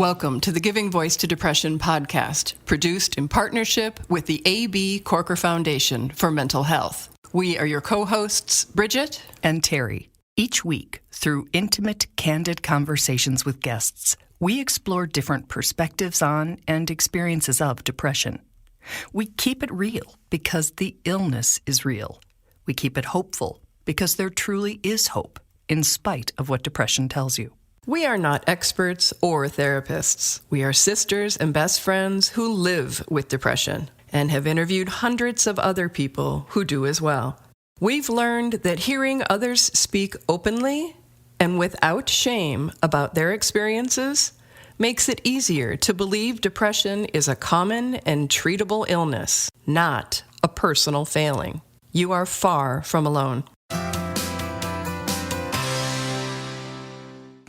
Welcome to the Giving Voice to Depression podcast, produced in partnership with the A.B. Corker Foundation for Mental Health. We are your co-hosts, Bridget and Terry. Each week, through intimate, candid conversations with guests, we explore different perspectives on and experiences of depression. We keep it real because the illness is real. We keep it hopeful because there truly is hope, in spite of what depression tells you. We are not experts or therapists. We are sisters and best friends who live with depression and have interviewed hundreds of other people who do as well. We've learned that hearing others speak openly and without shame about their experiences makes it easier to believe depression is a common and treatable illness, not a personal failing. You are far from alone.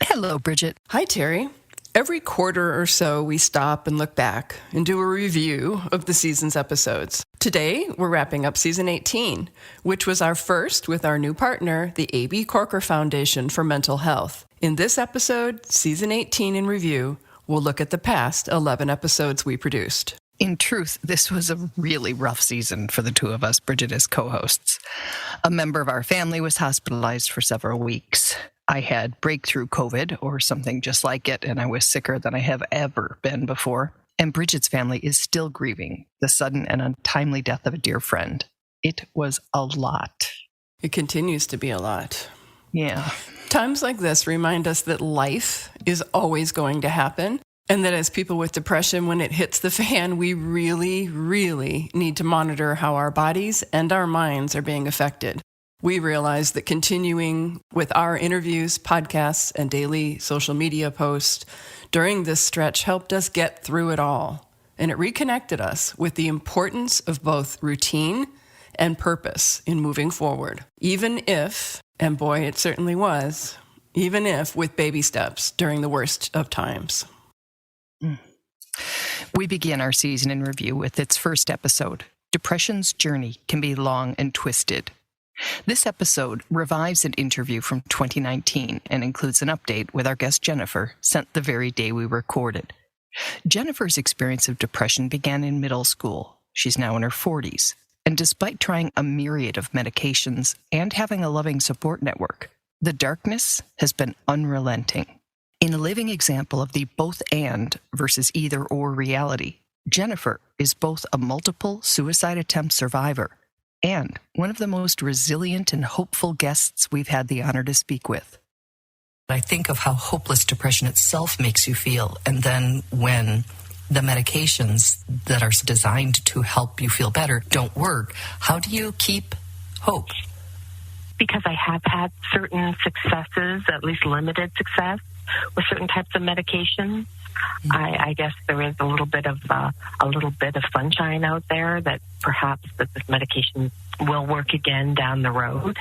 Hello, Bridget. Hi, Terry. Every quarter or so, we stop and look back and do a review of the season's episodes. Today, we're wrapping up season 18, which was our first with our new partner, the A.B. Corker Foundation for Mental Health. In this episode, season 18 in review, we'll look at the past 11 episodes we produced. In truth, this was a really rough season for the two of us, Bridget as co-hosts. A member of our family was hospitalized for several weeks. I had breakthrough COVID or something just like it, and I was sicker than I have ever been before. And Bridget's family is still grieving the sudden and untimely death of a dear friend. It was a lot. It continues to be a lot. Yeah. Times like this remind us that life is always going to happen, and that as people with depression, when it hits the fan, we really, really need to monitor how our bodies and our minds are being affected. We realized that continuing with our interviews, podcasts, and daily social media posts during this stretch helped us get through it all. And it reconnected us with the importance of both routine and purpose in moving forward. Even if, and boy, it certainly was, even if with baby steps during the worst of times. We begin our season in review with its first episode. Depression's journey can be long and twisted. This episode revives an interview from 2019 and includes an update with our guest Jennifer, sent the very day we recorded. Jennifer's experience of depression began in middle school. She's now in her 40s, and despite trying a myriad of medications and having a loving support network, the darkness has been unrelenting. In a living example of the both and versus either or reality, Jennifer is both a multiple suicide attempt survivor and one of the most resilient and hopeful guests we've had the honor to speak with. I think of how hopeless depression itself makes you feel, and then when the medications that are designed to help you feel better don't work, how do you keep hope? Because I have had certain successes, at least limited success, with certain types of medications. I guess there is a little bit of sunshine out there that perhaps that this medication will work again down the road.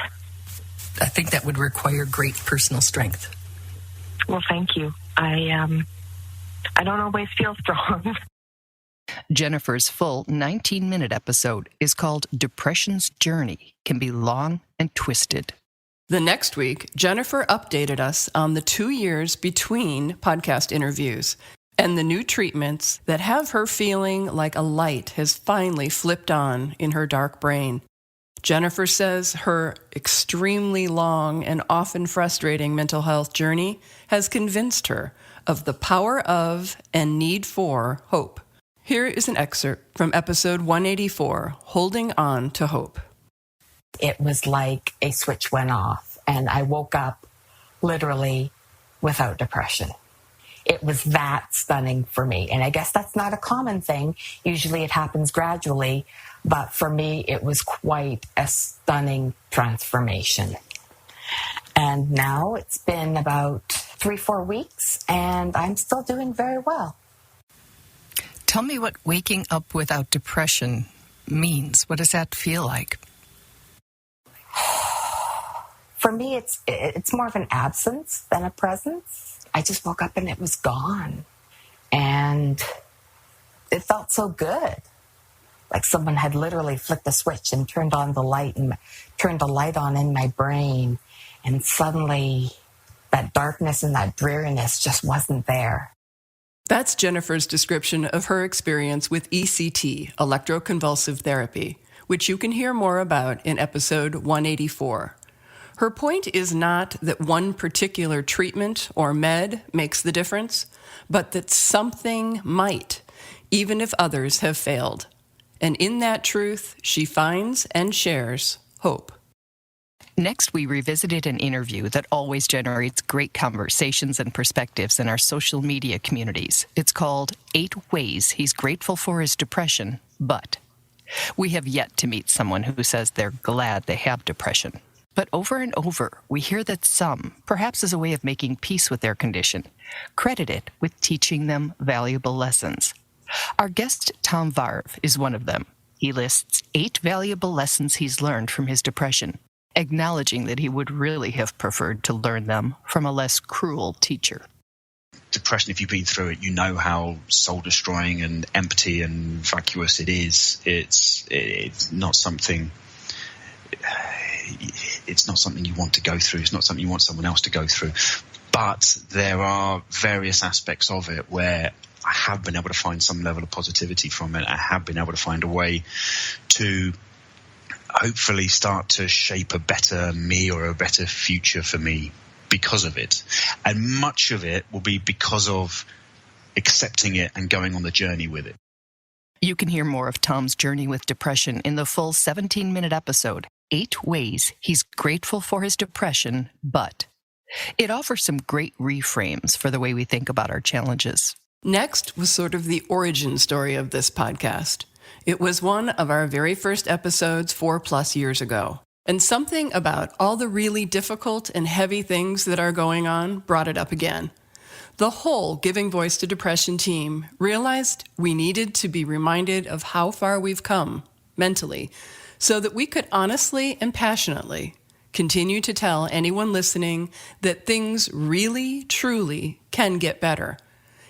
I think that would require great personal strength. Well, thank you. I don't always feel strong. Jennifer's full 19-minute episode is called Depression's Journey Can Be Long and Twisted. The next week, Jennifer updated us on the 2 years between podcast interviews and the new treatments that have her feeling like a light has finally flipped on in her dark brain. Jennifer says her extremely long and often frustrating mental health journey has convinced her of the power of and need for hope. Here is an excerpt from episode 184, Holding On to Hope. It was like a switch went off, and I woke up literally without depression. It was that stunning for me. And I guess that's not a common thing. Usually it happens gradually. But for me, it was quite a stunning transformation. And now it's been about 3-4 weeks, and I'm still doing very well. Tell me what waking up without depression means. What does that feel like? For me, it's more of an absence than a presence. I just woke up and it was gone. And it felt so good. Like someone had literally flicked a switch and turned on the light and turned the light on in my brain. And suddenly that darkness and that dreariness just wasn't there. That's Jennifer's description of her experience with ECT, electroconvulsive therapy, which you can hear more about in episode 184. Her point is not that one particular treatment or med makes the difference, but that something might, even if others have failed. And in that truth, she finds and shares hope. Next, we revisited an interview that always generates great conversations and perspectives in our social media communities. It's called 8 Ways He's Grateful for His Depression, But. We have yet to meet someone who says they're glad they have depression. But over and over, we hear that some, perhaps as a way of making peace with their condition, credit it with teaching them valuable lessons. Our guest, Tom Varv, is one of them. He lists 8 valuable lessons he's learned from his depression, acknowledging that he would really have preferred to learn them from a less cruel teacher. Depression, if you've been through it, you know how soul-destroying and empty and vacuous it is. It's not something... It's not something you want to go through. It's not something you want someone else to go through. But there are various aspects of it where I have been able to find some level of positivity from it. I have been able to find a way to hopefully start to shape a better me or a better future for me because of it. And much of it will be because of accepting it and going on the journey with it. You can hear more of Tom's journey with depression in the full 17-minute episode, 8 Ways He's Grateful for His Depression, But. It offers some great reframes for the way we think about our challenges. Next was sort of the origin story of this podcast. It was one of our very first episodes 4+ years ago. And something about all the really difficult and heavy things that are going on brought it up again. The whole Giving Voice to Depression team realized we needed to be reminded of how far we've come mentally so that we could honestly and passionately continue to tell anyone listening that things really, truly can get better.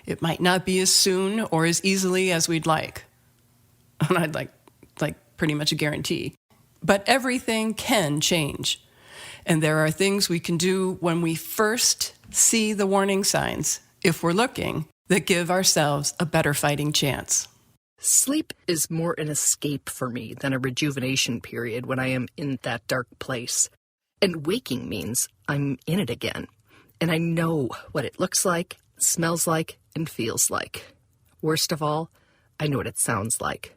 It might not be as soon or as easily as we'd like. And I'd like pretty much a guarantee. But everything can change. And there are things we can do when we first see the warning signs, if we're looking, that give ourselves a better fighting chance. Sleep is more an escape for me than a rejuvenation period when I am in that dark place. And waking means I'm in it again. And I know what it looks like, smells like, and feels like. Worst of all, I know what it sounds like.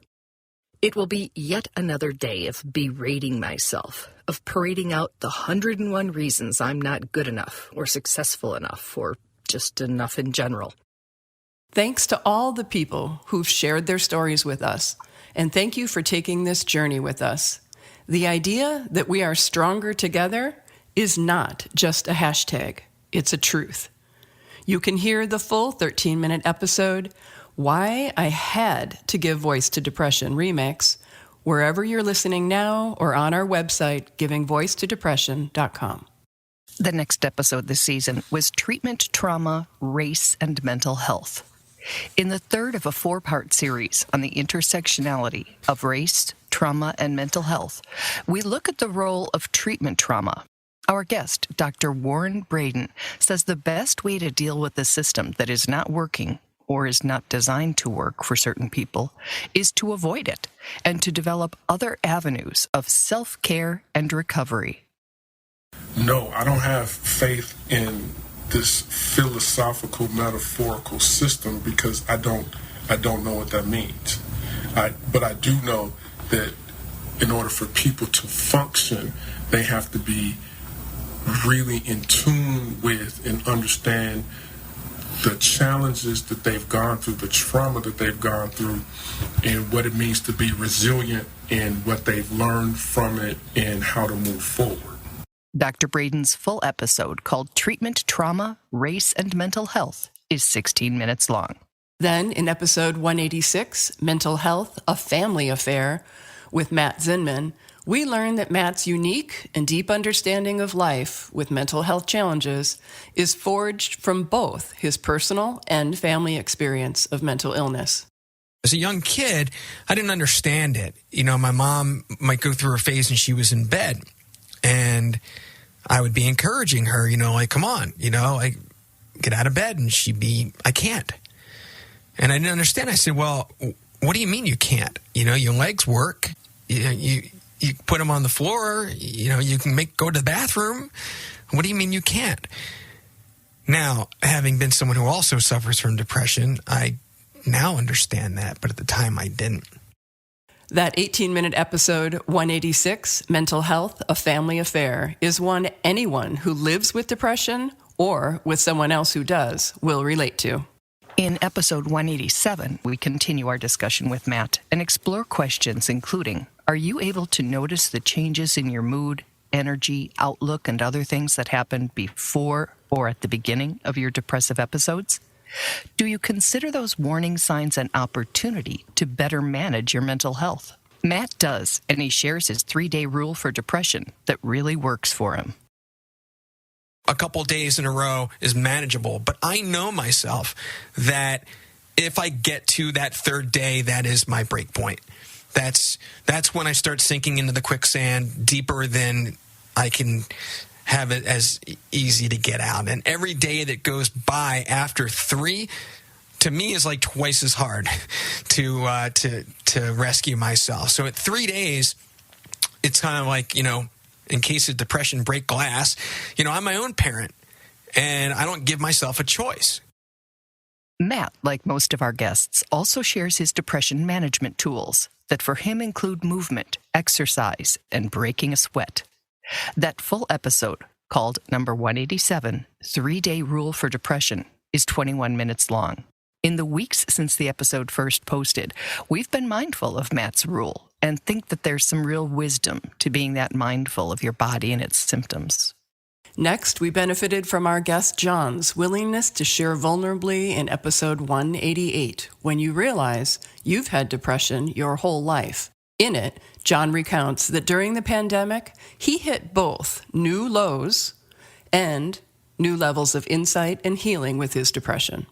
It will be yet another day of berating myself, of parading out the 101 reasons I'm not good enough or successful enough or just enough in general. Thanks to all the people who've shared their stories with us, and thank you for taking this journey with us. The idea that we are stronger together is not just a hashtag, it's a truth. You can hear the full 13-minute episode, Why I Had to Give Voice to Depression Remix, wherever you're listening now or on our website, givingvoicetodepression.com. The next episode this season was Treatment, Trauma, Race, and Mental Health. In the third of a 4-part series on the intersectionality of race, trauma, and mental health, we look at the role of treatment trauma. Our guest, Dr. Warren Braden, says the best way to deal with the system that is not working or is not designed to work for certain people is to avoid it and to develop other avenues of self-care and recovery. No, I don't have faith in this philosophical, metaphorical system because I don't know what that means. But I do know that in order for people to function, they have to be really in tune with and understand the challenges that they've gone through, the trauma that they've gone through, and what it means to be resilient and what they've learned from it and how to move forward. Dr. Braden's full episode called Treatment, Trauma, Race, and Mental Health is 16 minutes long. Then in episode 186, Mental Health, a Family Affair, with Matt Zinman, we learn that Matt's unique and deep understanding of life with mental health challenges is forged from both his personal and family experience of mental illness. As a young kid, I didn't understand it. You know, my mom might go through a phase and she was in bed, and I would be encouraging her, you know, like, come on, you know, like, get out of bed, and she'd be, I can't. And I didn't understand. I said, well, what do you mean you can't? Your legs work. You put them on the floor. You can go to the bathroom. What do you mean you can't? Now, having been someone who also suffers from depression, I now understand that, but at the time I didn't. That 18-minute episode 186, Mental Health, a Family Affair, is one anyone who lives with depression or with someone else who does will relate to. In episode 187, we continue our discussion with Matt and explore questions including, are you able to notice the changes in your mood, energy, outlook, and other things that happen before or at the beginning of your depressive episodes? Do you consider those warning signs an opportunity to better manage your mental health? Matt does, and he shares his 3-day rule for depression that really works for him. A couple days in a row is manageable, but I know myself that if I get to that third day, that is my break point. That's when I start sinking into the quicksand deeper than I can have it as easy to get out. And every day that goes by after 3, to me, is like twice as hard to rescue myself. So at 3 days, it's kind of like, in case of depression, break glass. I'm my own parent, and I don't give myself a choice. Matt, like most of our guests, also shares his depression management tools that for him include movement, exercise, and breaking a sweat. That full episode, called number 187, 3-Day Rule for Depression, is 21 minutes long. In the weeks since the episode first posted, we've been mindful of Matt's rule and think that there's some real wisdom to being that mindful of your body and its symptoms. Next, we benefited from our guest John's willingness to share vulnerably in episode 188, when you realize you've had depression your whole life. In it, John recounts that during the pandemic, he hit both new lows and new levels of insight and healing with his depression.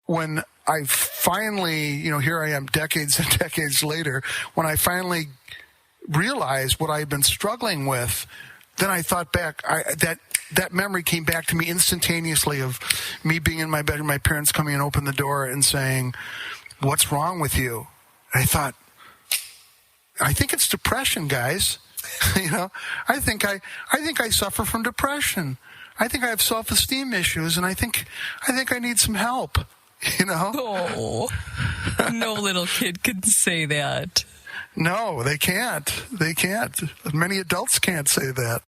When I finally, here I am decades and decades later, when I finally realized what I had been struggling with, then I thought back, that memory came back to me instantaneously of me being in my bedroom, my parents coming and open the door and saying, "What's wrong with you?" And I thought, I think it's depression, guys. I think I suffer from depression. I think I have self-esteem issues, and I think I need some help. Oh, no little kid can say that. No, they can't. They can't. Many adults can't say that.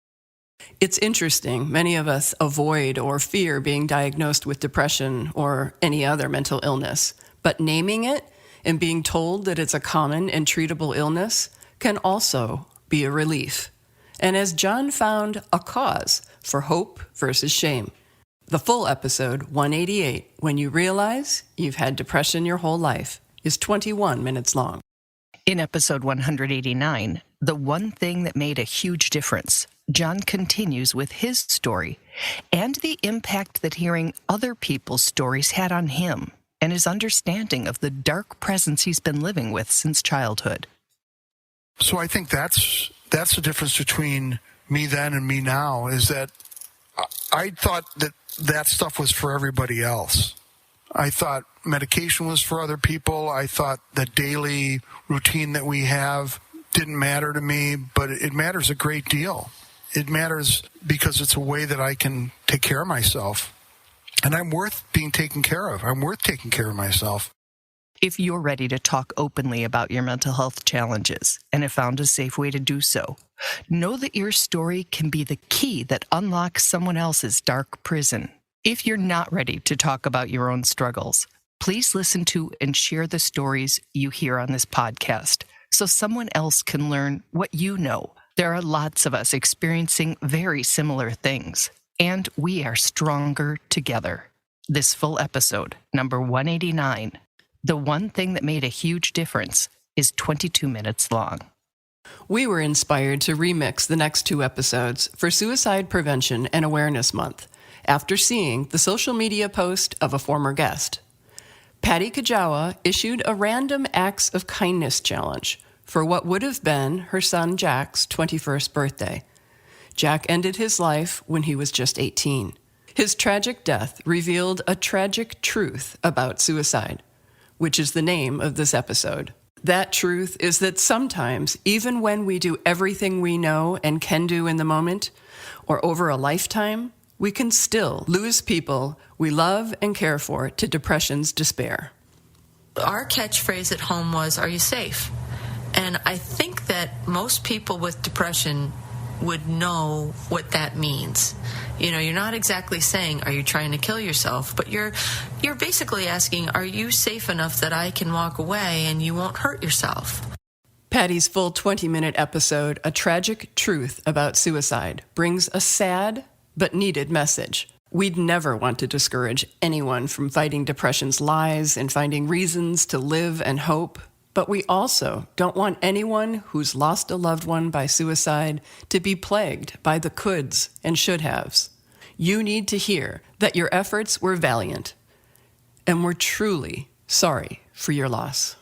It's interesting. Many of us avoid or fear being diagnosed with depression or any other mental illness. But naming it and being told that it's a common and treatable illness can also be a relief. And as John found, a cause for hope versus shame. The full episode, 188, When You Realize You've Had Depression Your Whole Life, is 21 minutes long. In episode 189, The One Thing That Made a Huge Difference, John continues with his story and the impact that hearing other people's stories had on him and his understanding of the dark presence he's been living with since childhood. So I think that's the difference between me then and me now, is that I thought that stuff was for everybody else. I thought medication was for other people. I thought the daily routine that we have didn't matter to me, but it matters a great deal. It matters because it's a way that I can take care of myself. And I'm worth being taken care of. I'm worth taking care of myself. If you're ready to talk openly about your mental health challenges and have found a safe way to do so, know that your story can be the key that unlocks someone else's dark prison. If you're not ready to talk about your own struggles, please listen to and share the stories you hear on this podcast so someone else can learn what you know. There are lots of us experiencing very similar things, and we are stronger together. This full episode, number 189, The One Thing That Made a Huge Difference, is 22 minutes long. We were inspired to remix the next 2 episodes for Suicide Prevention and Awareness Month after seeing the social media post of a former guest. Patty Kajawa issued a random acts of kindness challenge for what would have been her son Jack's 21st birthday. Jack ended his life when he was just 18. His tragic death revealed a tragic truth about suicide. which is the name of this episode. That truth is that sometimes, even when we do everything we know and can do in the moment, or over a lifetime, we can still lose people we love and care for to depression's despair. Our catchphrase at home was, "Are you safe?" And I think that most people with depression would know what that means. You know, you're not exactly saying, "Are you trying to kill yourself?" But you're basically asking, "Are you safe enough that I can walk away and you won't hurt yourself?" Patty's full 20-minute episode, A Tragic Truth About Suicide, brings a sad but needed message. We'd never want to discourage anyone from fighting depression's lies and finding reasons to live and hope. But we also don't want anyone who's lost a loved one by suicide to be plagued by the coulds and should-haves. You need to hear that your efforts were valiant, and we're truly sorry for your loss.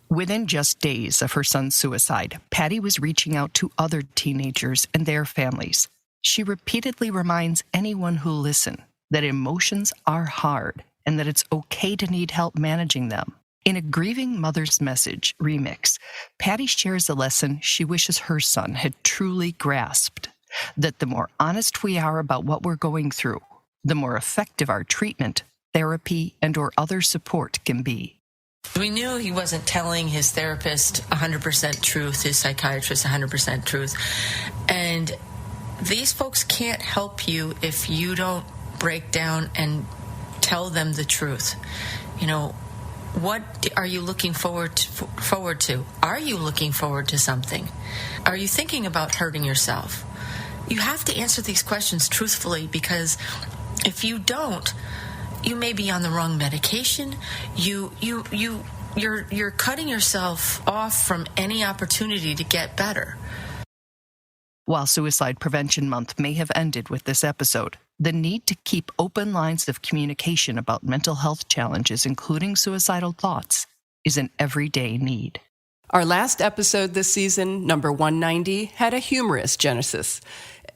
Within just days of her son's suicide, Patty was reaching out to other teenagers and their families. She repeatedly reminds anyone who listens that emotions are hard and that it's okay to need help managing them. In a Grieving Mother's Message remix, Patty shares a lesson she wishes her son had truly grasped, that the more honest we are about what we're going through, the more effective our treatment, therapy, and/or other support can be. We knew he wasn't telling his therapist 100% truth, his psychiatrist 100% truth. And these folks can't help you if you don't break down and tell them the truth. You know, what are you looking forward to? Are you looking forward to something? Are you thinking about hurting yourself? You have to answer these questions truthfully, because if you don't, you may be on the wrong medication. You're cutting yourself off from any opportunity to get better. While Suicide Prevention Month may have ended with this episode, the need to keep open lines of communication about mental health challenges, including suicidal thoughts, is an everyday need. Our last episode this season, number 190, had a humorous genesis,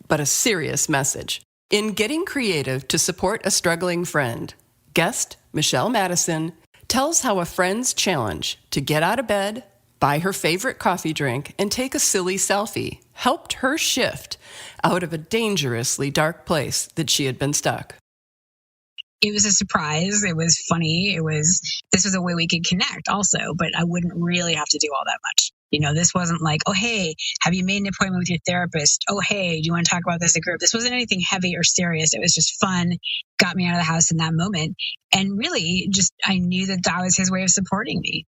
but a serious message. In getting creative to support a struggling friend, guest Michelle Madison tells how a friend's challenge to get out of bed, buy her favorite coffee drink, and take a silly selfie helped her shift out of a dangerously dark place that she had been stuck. It was a surprise. It was funny. This was a way we could connect also, but I wouldn't really have to do all that much. You know, this wasn't like, "Oh, hey, have you made an appointment with your therapist? Oh, hey, do you want to talk about this in a group?" This wasn't anything heavy or serious. It was just fun, got me out of the house in that moment. And really just, I knew that that was his way of supporting me.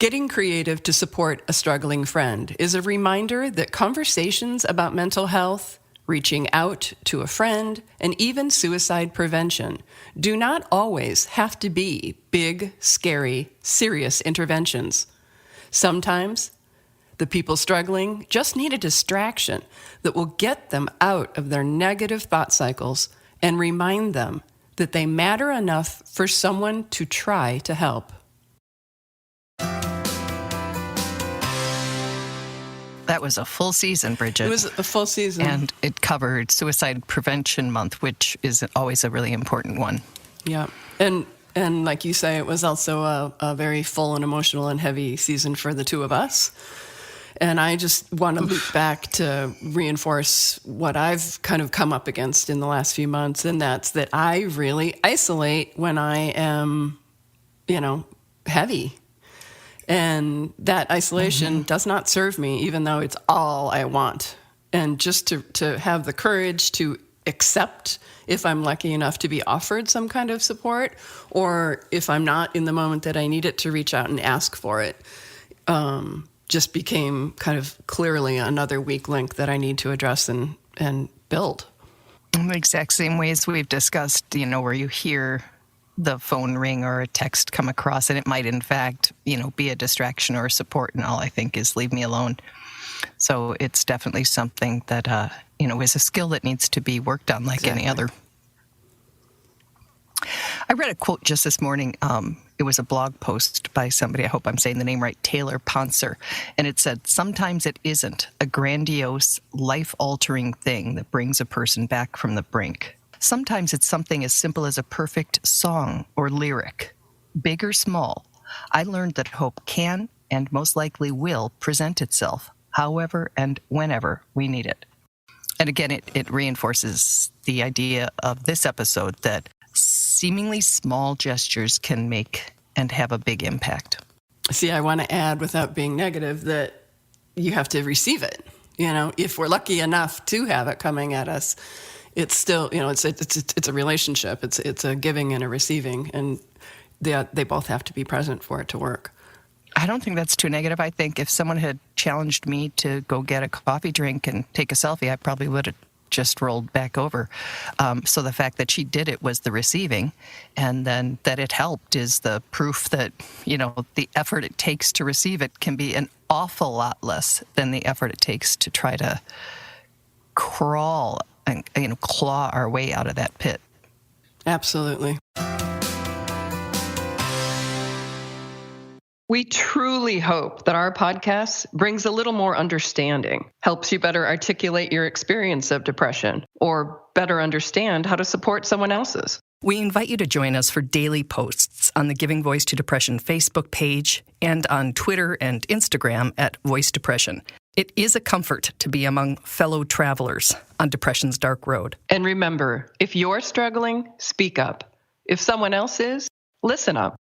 Getting creative to support a struggling friend is a reminder that conversations about mental health, reaching out to a friend, and even suicide prevention do not always have to be big, scary, serious interventions. Sometimes the people struggling just need a distraction that will get them out of their negative thought cycles and remind them that they matter enough for someone to try to help. That was a full season, Bridget. It was a full season. And it covered Suicide Prevention Month, which is always a really important one. Yeah. And like you say, it was also a very full and emotional and heavy season for the two of us. And I just want to loop back to reinforce what I've kind of come up against in the last few months, and that's that I really isolate when I am, heavy. And that isolation does not serve me, even though it's all I want. And just to have the courage to accept if I'm lucky enough to be offered some kind of support, or if I'm not in the moment that I need it, to reach out and ask for it, just became kind of clearly another weak link that I need to address and build. In the exact same ways we've discussed, where you hear the phone ring or a text come across, and it might in fact, be a distraction or a support, and all I think is leave me alone. So it's definitely something that, is a skill that needs to be worked on like any other. I read a quote just this morning. It was a blog post by somebody, I hope I'm saying the name right, Taylor Ponser, and it said, "Sometimes it isn't a grandiose, life-altering thing that brings a person back from the brink. Sometimes it's something as simple as a perfect song or lyric. Big or small, I learned that hope can and most likely will present itself however and whenever we need it. And again, it reinforces the idea of this episode that seemingly small gestures can make and have a big impact. See, I want to add, without being negative, that you have to receive it. If we're lucky enough to have it coming at us, it's still, it's a relationship. It's a giving and a receiving, and they both have to be present for it to work. I don't think that's too negative. I think if someone had challenged me to go get a coffee drink and take a selfie, I probably would have just rolled back over. So the fact that she did it was the receiving, and then that it helped is the proof that, the effort it takes to receive it can be an awful lot less than the effort it takes to try to crawl and, claw our way out of that pit. Absolutely. We truly hope that our podcast brings a little more understanding, helps you better articulate your experience of depression, or better understand how to support someone else's. We invite you to join us for daily posts on the Giving Voice to Depression Facebook page and on Twitter and Instagram at Voice Depression. It is a comfort to be among fellow travelers on depression's dark road. And remember, if you're struggling, speak up. If someone else is, listen up.